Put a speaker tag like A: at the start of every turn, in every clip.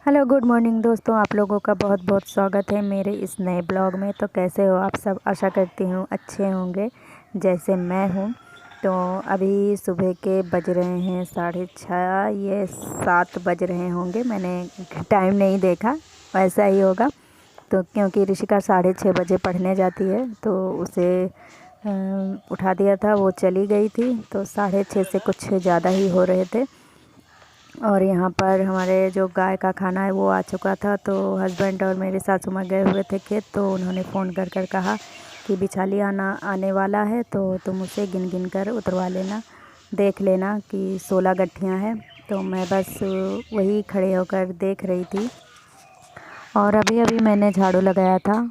A: Hello good morning दोस्तों, आप लोगों का बहुत बहुत स्वागत है मेरे इस नए ब्लॉग में। तो कैसे हो आप सब? आशा करती हूँ अच्छे होंगे जैसे मैं हूँ। तो अभी सुबह के बज रहे हैं 6:30, ये 7 बज रहे होंगे। मैंने टाइम नहीं देखा, वैसा ही होगा। तो क्योंकि ऋषिका 6:30 बजे पढ़ने जाती है तो उसे उठा दिया था, वो चली गई थी। तो 6:30 से कुछ ज़्यादा ही हो रहे थे। और यहाँ पर हमारे जो गाय का खाना है वो आ चुका था। तो हस्बैंड और मेरे सासू माँ गए हुए थे खेत, तो उन्होंने फ़ोन कर कर कहा कि बिछाली आने वाला है, तो तुम उसे गिन गिन कर उतरवा लेना, देख लेना कि 16 गट्ठियाँ हैं। तो मैं बस वही खड़े होकर देख रही थी। और अभी अभी मैंने झाड़ू लगाया था,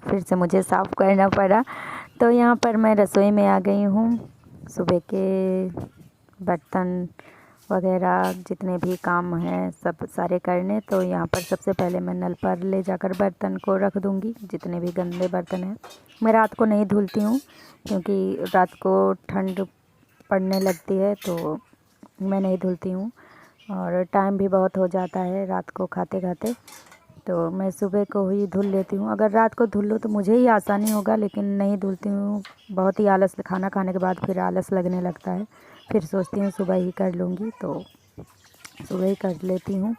A: फिर से मुझे साफ़ करना पड़ा। तो यहाँ पर मैं रसोई में आ गई हूँ। सुबह के बर्तन वगैरह जितने भी काम हैं सब सारे करने। तो यहाँ पर सबसे पहले मैं नल पर ले जाकर बर्तन को रख दूँगी, जितने भी गंदे बर्तन हैं। मैं रात को नहीं धुलती हूँ क्योंकि रात को ठंड पड़ने लगती है, तो मैं नहीं धुलती हूँ। और टाइम भी बहुत हो जाता है रात को खाते खाते, तो मैं सुबह को ही धुल लेती हूँ। अगर रात को धुल लूँ तो मुझे ही आसानी होगा, लेकिन नहीं धुलती हूँ। बहुत ही आलस, खाना खाने के बाद फिर आलस लगने लगता है। फिर सोचती हूँ सुबह ही कर लूँगी, तो सुबह ही कर लेती हूँ।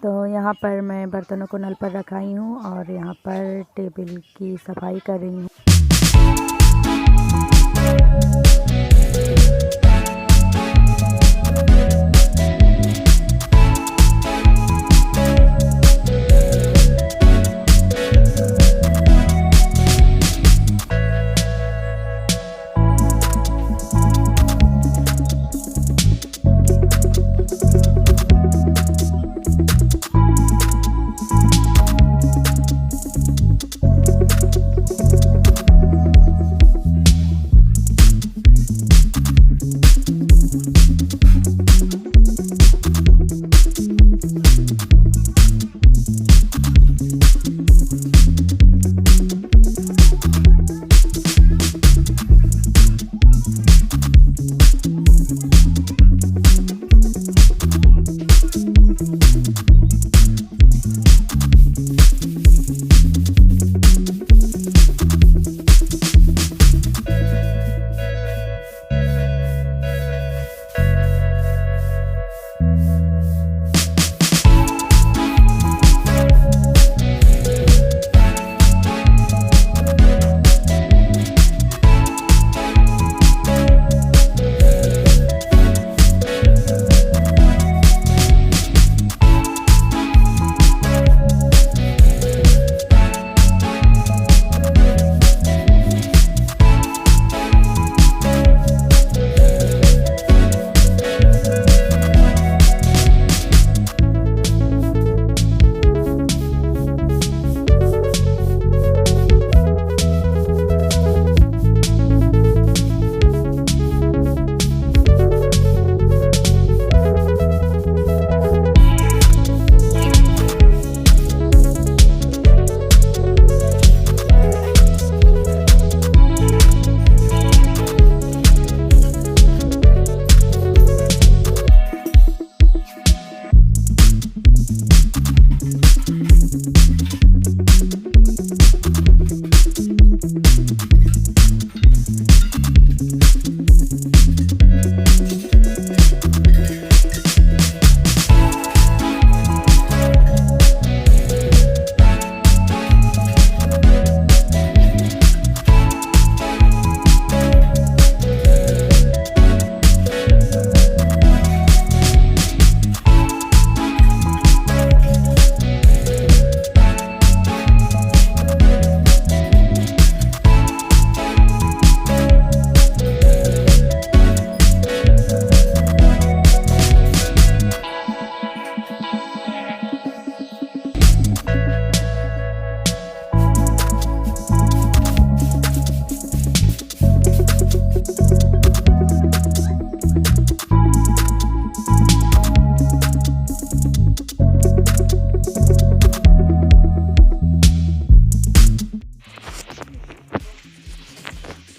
A: तो यहाँ पर मैं बर्तनों को नल पर रखाई हूँ और यहाँ पर टेबल की सफाई कर रही हूँ।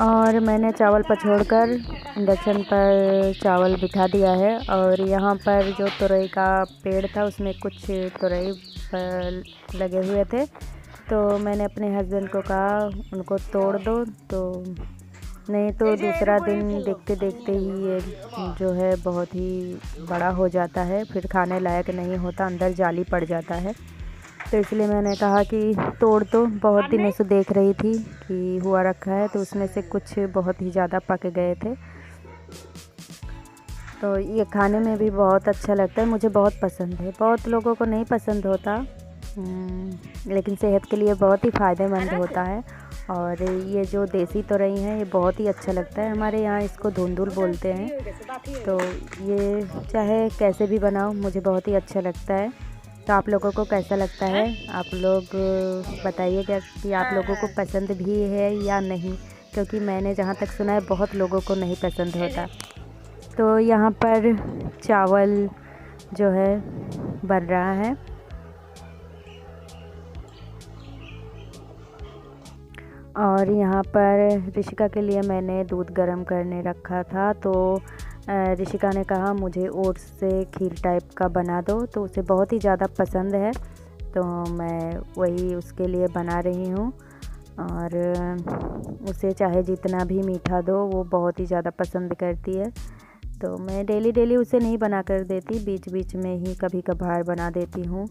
A: और मैंने चावल पछोड़ कर इंडक्शन पर चावल बिठा दिया है। और यहाँ पर जो तुरई का पेड़ था उसमें कुछ तुरई लगे हुए थे, तो मैंने अपने हस्बैंड को कहा उनको तोड़ दो, तो नहीं तो दूसरा दिन देखते देखते ही ये जो है बहुत ही बड़ा हो जाता है, फिर खाने लायक नहीं होता, अंदर जाली पड़ जाता है। तो इसलिए मैंने कहा कि तोड़ दो। बहुत दिनों से देख रही थी कि हुआ रखा है, तो उसमें से कुछ बहुत ही ज़्यादा पक गए थे। तो ये खाने में भी बहुत अच्छा लगता है, मुझे बहुत पसंद है। बहुत लोगों को नहीं पसंद होता, लेकिन सेहत के लिए बहुत ही फ़ायदेमंद होता है। और ये जो देसी तुरई है ये बहुत ही अच्छा लगता है। हमारे यहाँ इसको धुंधुल बोलते हैं। तो ये चाहे कैसे भी बनाओ मुझे बहुत ही अच्छा लगता है। तो आप लोगों को कैसा लगता है, आप लोग बताइएगा कि आप लोगों को पसंद भी है या नहीं, क्योंकि मैंने जहाँ तक सुना है बहुत लोगों को नहीं पसंद होता। तो यहाँ पर चावल जो है बन रहा है। और यहाँ पर ऋषिका के लिए मैंने दूध गर्म करने रखा था। तो ऋषिका ने कहा मुझे ओट्स से खीर टाइप का बना दो, तो उसे बहुत ही ज़्यादा पसंद है, तो मैं वही उसके लिए बना रही हूँ। और उसे चाहे जितना भी मीठा दो वो बहुत ही ज़्यादा पसंद करती है। तो मैं डेली उसे नहीं बना कर देती, बीच बीच में ही कभी कभार बना देती हूँ,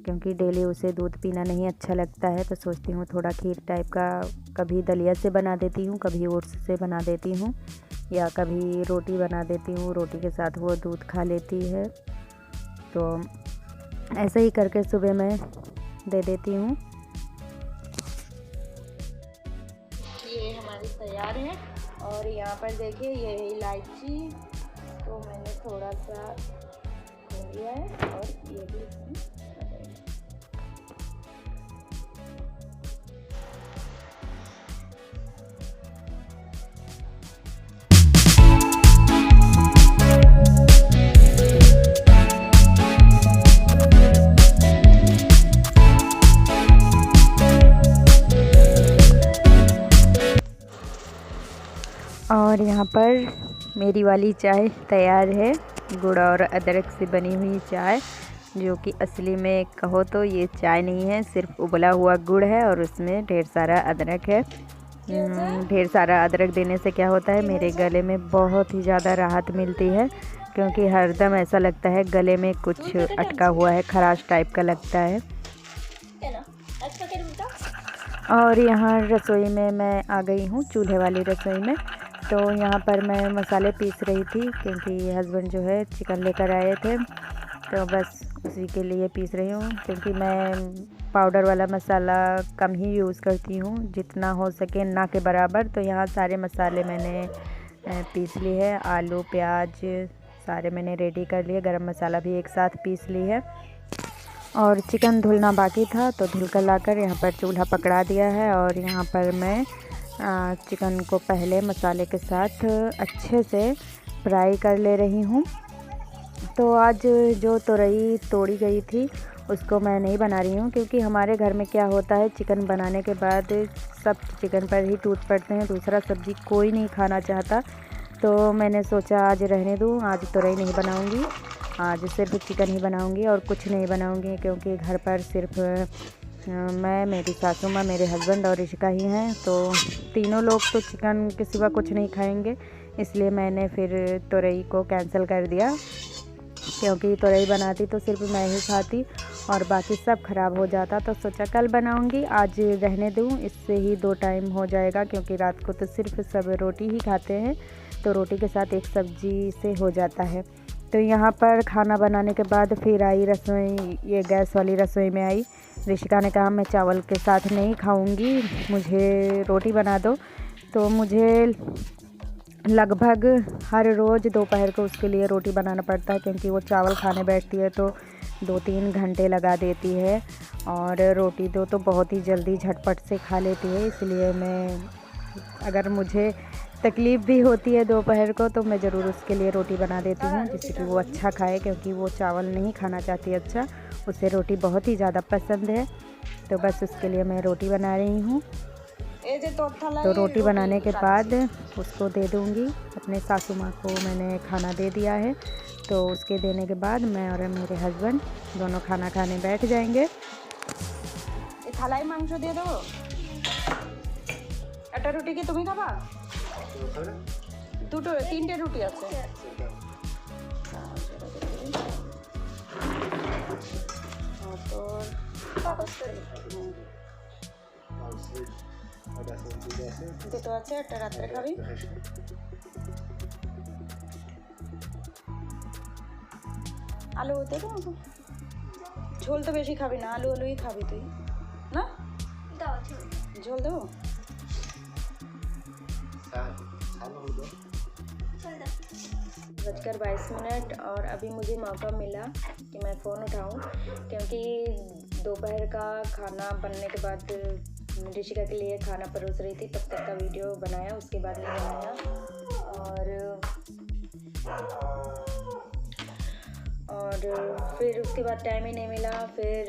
A: क्योंकि डेली उसे दूध पीना नहीं अच्छा लगता है। तो सोचती हूँ थोड़ा खीर टाइप का कभी दलिया से बना देती हूँ, कभी ओट्स से बना देती हूँ, या कभी रोटी बना देती हूँ, रोटी के साथ वो दूध खा लेती है। तो ऐसे ही करके सुबह मैं दे देती हूँ। ये हमारी तैयार है। और यहाँ पर देखिए ये इलायची तो मैंने थोड़ा सा लिया है, और ये भी और यहाँ पर मेरी वाली चाय तैयार है, गुड़ और अदरक से बनी हुई चाय, जो कि असली में कहो तो ये चाय नहीं है, सिर्फ उबला हुआ गुड़ है और उसमें ढेर सारा अदरक है। ढेर सारा अदरक देने से क्या होता है, मेरे गले में बहुत ही ज़्यादा राहत मिलती है, क्योंकि हरदम ऐसा लगता है गले में कुछ अटका हुआ है, खराश टाइप का लगता है। और यहाँ रसोई में मैं आ गई हूँ, चूल्हे वाली रसोई में। तो यहाँ पर मैं मसाले पीस रही थी, क्योंकि हस्बैंड जो है चिकन लेकर आए थे, तो बस उसी के लिए पीस रही हूँ। क्योंकि मैं पाउडर वाला मसाला कम ही यूज़ करती हूँ, जितना हो सके ना के बराबर। तो यहाँ सारे मसाले मैंने पीस ली है, आलू प्याज सारे मैंने रेडी कर लिए, गरम मसाला भी एक साथ पीस ली है। और चिकन धुलना बाकी था, तो धुल कर लाकर यहाँ पर चूल्हा पकड़ा दिया है। और यहाँ पर मैं चिकन को पहले मसाले के साथ अच्छे से फ्राई कर ले रही हूँ। तो आज जो तुरई तोड़ी गई थी उसको मैं नहीं बना रही हूँ, क्योंकि हमारे घर में क्या होता है, चिकन बनाने के बाद सब चिकन पर ही टूट पड़ते हैं, दूसरा सब्ज़ी कोई नहीं खाना चाहता। तो मैंने सोचा आज रहने दूँ, आज तुरई नहीं बनाऊँगी, आज सिर्फ चिकन ही बनाऊँगी और कुछ नहीं बनाऊँगी, क्योंकि घर पर सिर्फ मैं, मेरी सासू माँ, मेरे हस्बैंड और ऋषिका ही हैं। तो तीनों लोग तो चिकन के सिवा कुछ नहीं खाएंगे, इसलिए मैंने फिर तुरई को कैंसिल कर दिया, क्योंकि तुरई बनाती तो सिर्फ मैं ही खाती और बाकी सब ख़राब हो जाता। तो सोचा कल बनाऊंगी, आज रहने दूँ, इससे ही 2 टाइम हो जाएगा, क्योंकि रात को तो सिर्फ सब रोटी ही खाते हैं, तो रोटी के साथ एक सब्ज़ी से हो जाता है। तो यहाँ पर खाना बनाने के बाद फिर आई रसोई, ये गैस वाली रसोई में आई। ऋषिका ने कहा मैं चावल के साथ नहीं खाऊंगी, मुझे रोटी बना दो। तो मुझे लगभग हर रोज़ दोपहर को उसके लिए रोटी बनाना पड़ता है, क्योंकि वो चावल खाने बैठती है तो 2-3 घंटे लगा देती है, और रोटी दो तो बहुत ही जल्दी झटपट से खा लेती है। इसलिए मैं, अगर मुझे तकलीफ़ भी होती है दोपहर को, तो मैं ज़रूर उसके लिए रोटी बना देती हूँ, जिससे कि वो अच्छा खाए, क्योंकि वो चावल नहीं खाना चाहती अच्छा, उसे रोटी बहुत ही ज़्यादा पसंद है। तो बस उसके लिए मैं रोटी बना रही हूँ। तो रोटी बनाने के बाद उसको दे दूँगी। अपने सासू माँ को मैंने खाना दे दिया है, तो उसके देने के बाद मैं और मेरे हस्बैंड दोनों खाना खाने बैठ जाएंगे।
B: থালাই মাংস দিয়ে দেবো, একটা রুটি কি তুমি খাবা? দুটো তিনটে রুটি আছে। দুটো আছে, একটা রাত্রে খাবি। আলু দেবো, ঝোল তো বেশি খাবি না, আলু আলুই খাবি তুই না? ঝোল দেবো। 22:22 और अभी मुझे मौका मिला कि मैं फ़ोन उठाऊं, क्योंकि दोपहर का खाना बनने के बाद ऋषिका के लिए खाना परोस रही थी, तब तक का वीडियो बनाया, उसके बाद नहीं बनाया। और फिर उसके बाद टाइम ही नहीं मिला। फिर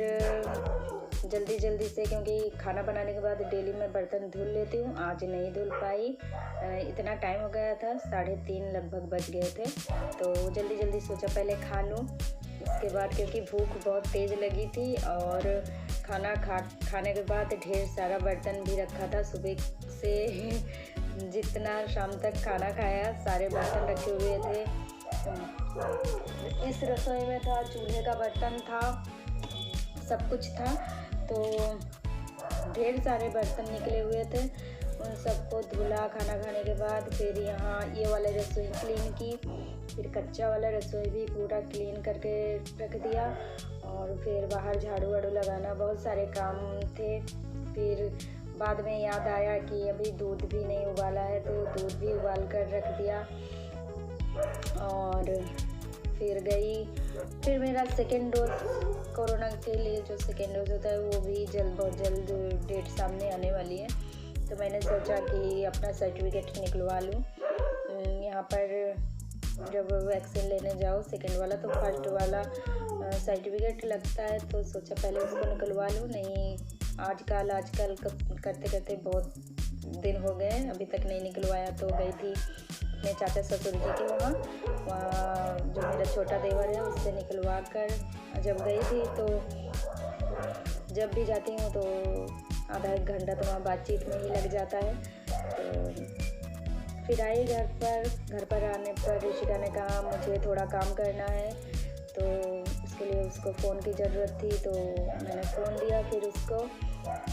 B: जल्दी से, क्योंकि खाना बनाने के बाद डेली मैं बर्तन धुल लेती हूँ, आज नहीं धुल पाई। इतना टाइम हो गया था, 3:30 लगभग बज गए थे, तो जल्दी सोचा पहले खा लूँ। उसके बाद क्योंकि भूख बहुत तेज़ लगी थी और खाना खाने के बाद ढेर सारा बर्तन भी रखा था। सुबह से जितना शाम तक खाना खाया, सारे बर्तन रखे हुए थे। इस रसोई में था, चूल्हे का बर्तन था, सब कुछ था, तो ढेर सारे बर्तन निकले हुए थे। उन सबको धुला खाना खाने के बाद। फिर यहाँ ये वाला रसोई क्लीन की, फिर कच्चा वाला रसोई भी पूरा क्लीन करके रख दिया। और फिर बाहर झाड़ू वाड़ू लगाना, बहुत सारे काम थे। फिर बाद में याद आया कि अभी दूध भी नहीं उबाला है, तो दूध भी उबाल कर रख दिया। और फिर मेरा सेकेंड डोज, कोरोना के लिए जो सेकेंड डोज होता है, वो भी बहुत जल्द डेट सामने आने वाली है, तो मैंने सोचा कि अपना सर्टिफिकेट निकलवा लूँ। यहाँ पर जब वैक्सीन लेने जाओ सेकेंड वाला, तो फर्स्ट वाला सर्टिफिकेट लगता है, तो सोचा पहले उसको निकलवा लूँ। नहीं, आजकल करते करते बहुत दिन हो गए, अभी तक नहीं निकलवाया। तो गई थी अपने चाचा ससुर जी के वहाँ जो मेरा छोटा देवर है, उससे निकलवा कर जब गई थी, तो जब भी जाती हूँ तो आधा एक घंटा तो वहाँ बातचीत में ही लग जाता है। तो फिर आई घर पर आने पर ऋषिका ने कहा मुझे थोड़ा काम करना है, तो उसके लिए उसको फ़ोन की ज़रूरत थी, तो मैंने फ़ोन दिया फिर उसको,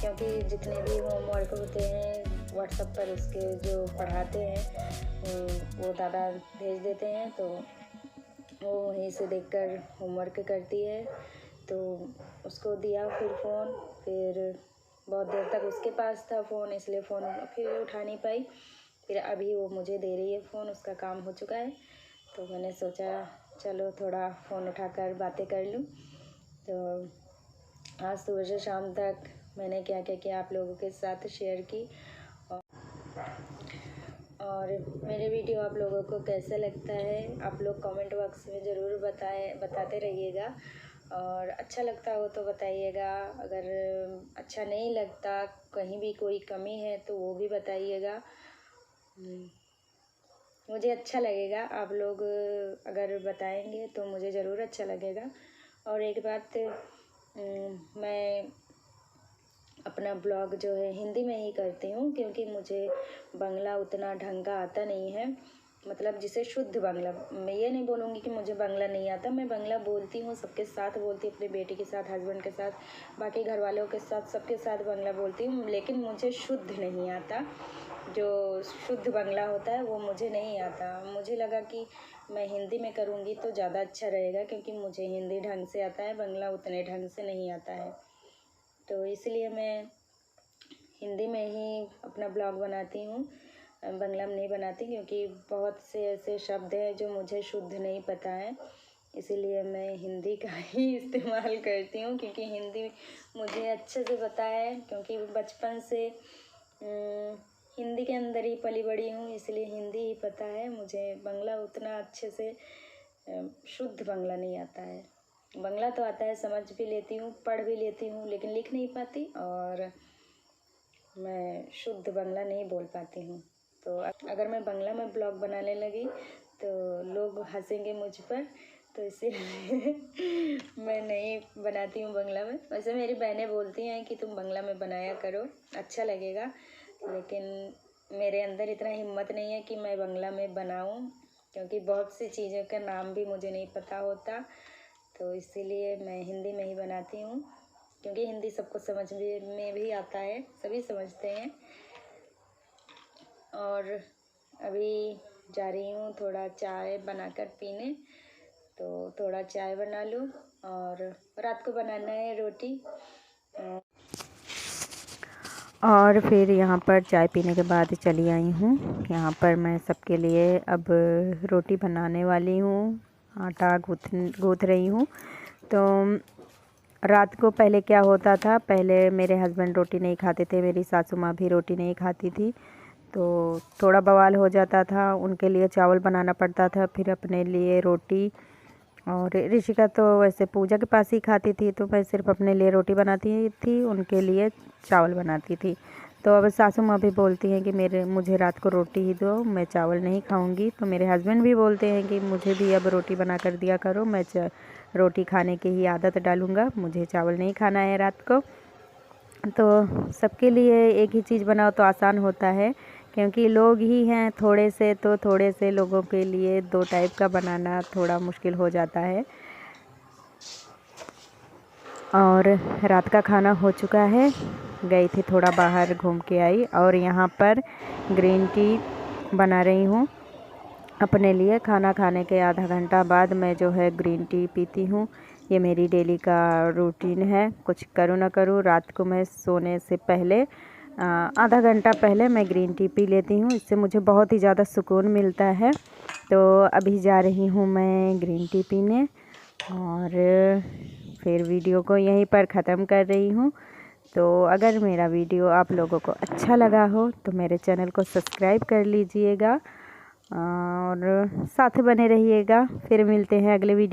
B: क्योंकि जितने भी होमवर्क होते हैं व्हाट्सएप पर उसके जो पढ़ाते हैं वो दादा भेज देते हैं, तो वो वहीं से देखकर होमवर्क करती है। तो उसको दिया फिर फ़ोन, फिर बहुत देर तक उसके पास था फ़ोन, इसलिए फ़ोन फिर उठा नहीं पाई। फिर अभी वो मुझे दे रही है फ़ोन, उसका काम हो चुका है, तो मैंने सोचा चलो थोड़ा फ़ोन उठाकर बातें कर लूँ। तो आज सुबह से शाम तक मैंने क्या क्या किया आप लोगों के साथ शेयर की, और मेरे वीडियो आप लोगों को कैसा लगता है आप लोग कमेंट बॉक्स में ज़रूर बताते रहिएगा, और अच्छा लगता हो तो बताइएगा, अगर अच्छा नहीं लगता, कहीं भी कोई कमी है तो वो भी बताइएगा, मुझे अच्छा लगेगा। आप लोग अगर बताएंगे तो मुझे ज़रूर अच्छा लगेगा। और एक बात, मैं अपना ब्लॉग जो है हिंदी में ही करती हूँ, क्योंकि मुझे बांग्ला उतना ढंग का आता नहीं है, मतलब जिसे शुद्ध बांग्ला। मैं ये नहीं बोलूँगी कि मुझे बांग्ला नहीं आता, मैं बांग्ला बोलती हूँ, सबके साथ बोलती हूँ, अपनी बेटी के साथ, हस्बैंड के साथ, बाकी घर वालों के साथ, सबके साथ बांग्ला बोलती हूँ, लेकिन मुझे शुद्ध नहीं आता। जो शुद्ध बांग्ला होता है वो मुझे नहीं आता। मुझे लगा कि मैं हिंदी में करूँगी तो ज़्यादा अच्छा रहेगा, क्योंकि मुझे हिंदी ढंग से आता है, बांग्ला उतने ढंग से नहीं आता है, तो इसलिए मैं हिंदी में ही अपना ब्लॉग बनाती हूँ, बांग्ला में नहीं बनाती, क्योंकि बहुत से ऐसे शब्द हैं जो मुझे शुद्ध नहीं पता है, इसीलिए मैं हिंदी का ही इस्तेमाल करती हूँ, क्योंकि हिंदी मुझे अच्छे से पता है, क्योंकि बचपन से हिंदी के अंदर ही पली बड़ी हूँ, इसलिए हिंदी ही पता है मुझे। बांग्ला उतना अच्छे से शुद्ध बांग्ला नहीं आता है। बांग्ला तो आता है, समझ भी लेती हूँ, पढ़ भी लेती हूँ, लेकिन लिख नहीं पाती, और मैं शुद्ध बांग्ला नहीं बोल पाती हूँ। तो अगर मैं बांग्ला में ब्लॉग बनाने लगी तो लोग हंसेंगे मुझ पर, तो इसीलिए मैं नहीं बनाती हूँ बांग्ला में। वैसे मेरी बहनें बोलती हैं कि तुम बांग्ला में बनाया करो, अच्छा लगेगा, लेकिन मेरे अंदर इतना हिम्मत नहीं है कि मैं बांग्ला में बनाऊँ, क्योंकि बहुत सी चीज़ों का नाम भी मुझे नहीं पता होता। तो इसीलिए मैं हिंदी में ही बनाती हूँ, क्योंकि हिंदी सबको समझ में भी आता है, सभी समझते हैं। और अभी जा रही हूँ थोड़ा चाय बनाकर पीने, तो थोड़ा चाय बना लूँ। और रात को बनाना है रोटी।
A: और फिर यहाँ पर चाय पीने के बाद चली आई हूँ। यहाँ पर मैं सबके लिए अब रोटी बनाने वाली हूँ, आटा गूँथ रही हूँ। तो रात को पहले क्या होता था, पहले मेरे हस्बैंड रोटी नहीं खाते थे, मेरी सासू माँ भी रोटी नहीं खाती थी, तो थोड़ा बवाल हो जाता था। उनके लिए चावल बनाना पड़ता था, फिर अपने लिए रोटी। और ऋषिका तो वैसे पूजा के पास ही खाती थी, तो मैं सिर्फ अपने लिए रोटी बनाती थी, उनके लिए चावल बनाती थी। तो अब सासू माँ भी बोलती हैं कि मुझे रात को रोटी ही दो, मैं चावल नहीं खाऊंगी। तो मेरे हस्बैंड भी बोलते हैं कि मुझे भी अब रोटी बना कर दिया करो, मैं रोटी खाने की ही आदत डालूँगा, मुझे चावल नहीं खाना है रात को। तो सबके लिए एक ही चीज़ बनाओ तो आसान होता है, क्योंकि लोग ही हैं थोड़े से, तो थोड़े से लोगों के लिए 2 टाइप का बनाना थोड़ा मुश्किल हो जाता है। और रात का खाना हो चुका है, गई थी थोड़ा बाहर घूम के आई, और यहाँ पर ग्रीन टी बना रही हूँ अपने लिए। खाना खाने के आधा घंटा बाद मैं जो है ग्रीन टी पीती हूँ। ये मेरी डेली का रूटीन है, कुछ करूँ ना करूँ, रात को मैं सोने से पहले आधा घंटा पहले मैं ग्रीन टी पी लेती हूँ। इससे मुझे बहुत ही ज़्यादा सुकून मिलता है। तो अभी जा रही हूँ मैं ग्रीन टी पीने, और फिर वीडियो को यहीं पर ख़त्म कर रही हूँ। तो अगर मेरा वीडियो आप लोगों को अच्छा लगा हो तो मेरे चैनल को सब्सक्राइब कर लीजिएगा और साथ बने रहिएगा। फिर मिलते हैं अगले वीडियो।